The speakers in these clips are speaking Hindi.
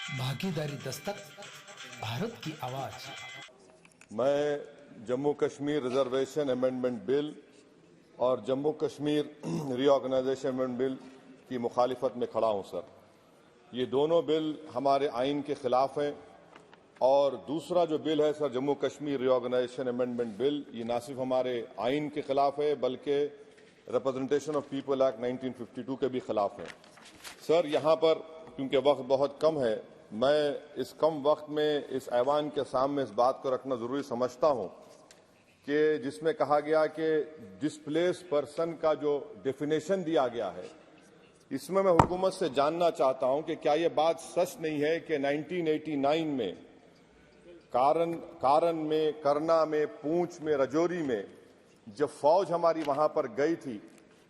भागीदारी दस्तक, भारत की आवाज। मैं Jammu Kashmir reservation amendment bill और Jammu Kashmir reorganisation amendment bill की मुखालिफत में खड़ा हूं सर। ये दोनों बिल हमारे आइन के खिलाफ हैं और दूसरा जो बिल है sir Jammu Kashmir reorganisation amendment bill, ये ना सिर्फ हमारे आइन के खिलाफ है बल्कि रिप्रेजेंटेशन ऑफ पीपल एक्ट 1952 के भी खिलाफ है सर। यहाँ पर क्योंकि वक्त बहुत कम है, मैं इस कम वक्त में इस ऐवान के सामने इस बात को रखना जरूरी समझता हूं कि जिसमें कहा गया कि डिस्प्लेस पर्सन का जो डेफिनेशन दिया गया है, इसमें मैं हुकूमत से जानना चाहता हूं कि क्या ये बात सच नहीं है कि 1989 में कारण में, करना में, पूंछ में, रजौरी में जब फौज हमारी वहां पर गई थी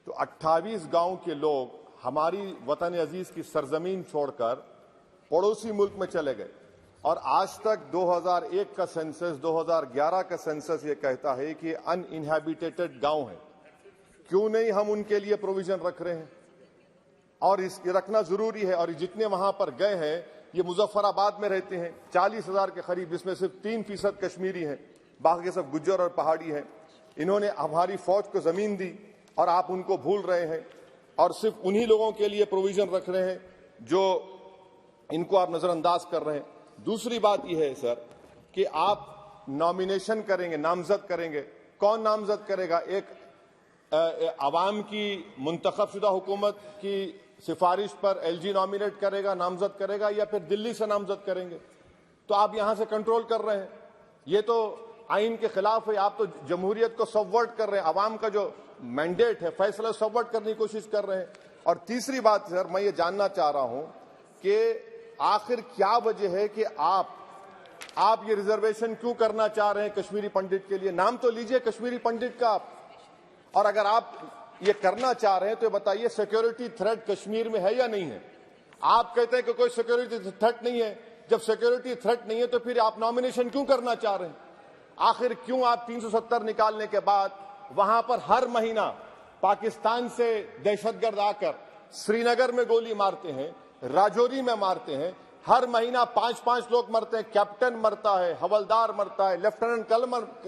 तो 28 गांव के लोग हमारी वतन अजीज की सरजमीन छोड़कर पड़ोसी मुल्क में चले गए। और आज तक 2001 का सेंसस, 2011 का सेंसस ये कहता है कि अनइनहैबिटेटेड गांव है। क्यों नहीं हम उनके लिए प्रोविजन रख रहे हैं? और ये रखना जरूरी है। और जितने वहां पर गए हैं ये मुजफ्फराबाद में रहते हैं, 40,000 के करीब, जिसमें सिर्फ 3% कश्मीरी हैं, बाकी सब गुज्जर और पहाड़ी हैं। इन्होंने हमारी फौज को जमीन दी और आप उनको भूल रहे हैं और सिर्फ उन्हीं लोगों के लिए प्रोविजन रख रहे हैं जो इनको आप नजरअंदाज कर रहे हैं। दूसरी बात यह है सर कि आप नॉमिनेशन करेंगे, नामजद करेंगे। कौन नामजद करेगा? एक अवाम की मुंतखबशुदा हुकूमत की सिफारिश पर एलजी नॉमिनेट करेगा, नामजद करेगा, या फिर दिल्ली से नामजद करेंगे? तो आप यहां से कंट्रोल कर रहे हैं। ये तो आइन के खिलाफ है। आप तो जमहूरियत को सबवर्ट कर रहे हैं। अवाम का जो मैंडेट है, फैसला सबवर्ट करने की कोशिश कर रहे हैं। और तीसरी बात सर, मैं ये जानना चाह रहा हूं कि आखिर क्या वजह है कि आप ये रिजर्वेशन क्यों करना चाह रहे हैं कश्मीरी पंडित के लिए? नाम तो लीजिए कश्मीरी पंडित का आप। और अगर आप ये करना चाह रहे हैं तो बताइए सिक्योरिटी थ्रेट कश्मीर में है या नहीं है? आप कहते हैं कि कोई सिक्योरिटी थ्रेट नहीं है। जब सिक्योरिटी थ्रेट नहीं है तो फिर आप नॉमिनेशन क्यों करना चाह रहे हैं? आखिर क्यों आप 370 निकालने के बाद वहां पर हर महीना पाकिस्तान से दहशतगर्द आकर श्रीनगर में गोली मारते हैं, राजौरी में मारते हैं, हर महीना 5-5 लोग मरते हैं, कैप्टन मरता है, हवलदार मरता है, लेफ्टिनेंट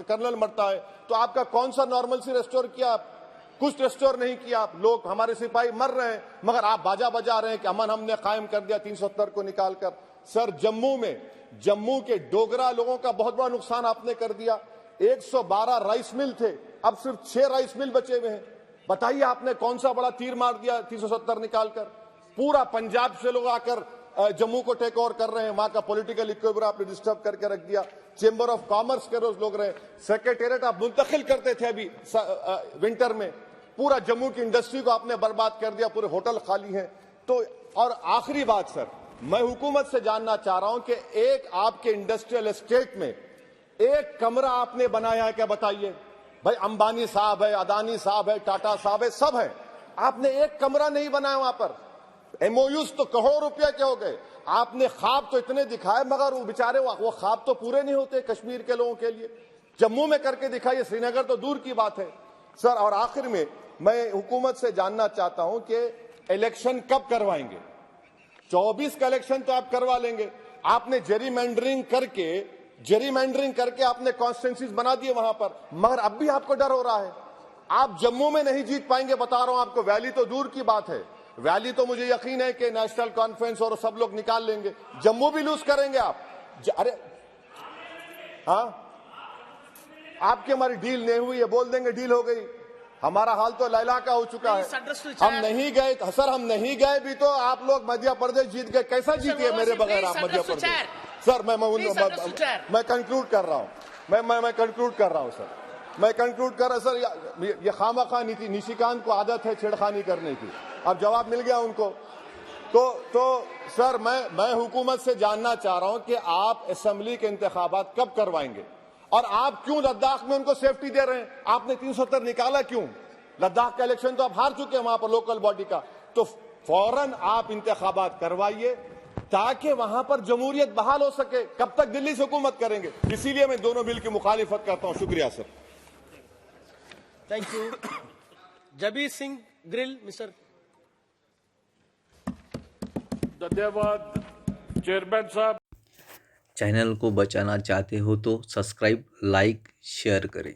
कर्नल मरता है, तो आपका कौन सा नॉर्मलसी रेस्टोर किया? कुछ रेस्टोर नहीं किया आप। लोग, हमारे सिपाही मर रहे हैं मगर आप बाजा बजा रहे हैं कि अमन हमने कायम कर दिया 370 को निकालकर। सर जम्मू के डोगरा लोगों का बहुत बड़ा नुकसान आपने कर दिया। 112 राइस मिल थे, अब सिर्फ 6 राइस मिल बचे हुए हैं। बताइए आपने कौन सा बड़ा तीर मार दिया 370 निकालकर? पूरा पंजाब से लोग आकर जम्मू को टेक ओवर कर रहे हैं। वहां का पॉलिटिकल इक्विलिब्रियम आपने डिस्टर्ब करके रख दिया। चेंबर ऑफ कॉमर्स के रोज लोग रहे, सेक्रेटेरिएट आप मुंतकिल करते थे अभी विंटर में, पूरा जम्मू की इंडस्ट्री को आपने बर्बाद कर दिया, पूरे होटल खाली हैं। तो और आखिरी बात सर, मैं हुकूमत से जानना चाह रहा हूं कि एक आपके इंडस्ट्रियल एस्टेट में एक कमरा आपने बनाया है क्या? बताइए भाई, अंबानी साहब है, अदानी साहब है, टाटा साहब है, सब है, आपने एक कमरा नहीं बनाया वहां पर। एमओयूज तो करोड़ों रुपए के हो गए। आपने ख्वाब तो इतने दिखाए मगर वो बेचारे वो ख्वाब तो पूरे नहीं होते कश्मीर के लोगों के लिए। जम्मू में करके दिखाइए, श्रीनगर तो दूर की बात है सर। और आखिर में मैं हुकूमत से जानना चाहता हूं कि इलेक्शन कब करवाएंगे? 24 का इलेक्शन तो आप करवा लेंगे। आपने जेरीमैंडरिंग करके आपने कॉन्स्टिट्यूंसीज बना दिए वहां पर, मगर अब भी आपको डर हो रहा है। आप जम्मू में नहीं जीत पाएंगे, बता रहा हूं आपको। वैली तो दूर की बात है, वैली तो मुझे यकीन है कि नेशनल कॉन्फ्रेंस और सब लोग निकाल लेंगे। जम्मू भी लूज करेंगे आप। अरे हाँ, आपकी हमारी डील नहीं हुई है, बोल देंगे डील हो गई। हमारा हाल तो लैला का हो चुका है। हम नहीं गए सर, हम नहीं गए भी तो आप लोग मध्य प्रदेश जीत गए। कैसा जीतिए मेरे बगैर आप मध्य प्रदेश? सर मैं कंक्लूड कर रहा हूं, मैं कंक्लूड कर रहा हूं सर, मैं कंक्लूड कर रहा सर। ये खामखा नीति, निशिकांत को आदत है छेड़खानी करने की। अब जवाब मिल गया उनको। तो सर मैं हुकूमत से जानना चाह रहा हूं कि आप असेंबली के इंतखाबात कब करवाएंगे और आप क्यों लद्दाख में उनको सेफ्टी दे रहे हैं? आपने 370 निकाला क्यों? लद्दाख का इलेक्शन तो आप हार चुके हैं वहां पर लोकल बॉडी का। तो फौरन आप इंतखाबात करवाइए ताकि वहां पर जमहूरियत बहाल हो सके। कब तक दिल्ली से हुकूमत करेंगे? इसीलिए मैं दोनों बिल की मुखालिफत करता हूं। शुक्रिया sir. Thank you. Jabir Singh grill, mister. धन्यवाद चेयरमैन साहब, चैनल को बचाना चाहते हो तो सब्सक्राइब, लाइक, शेयर करें।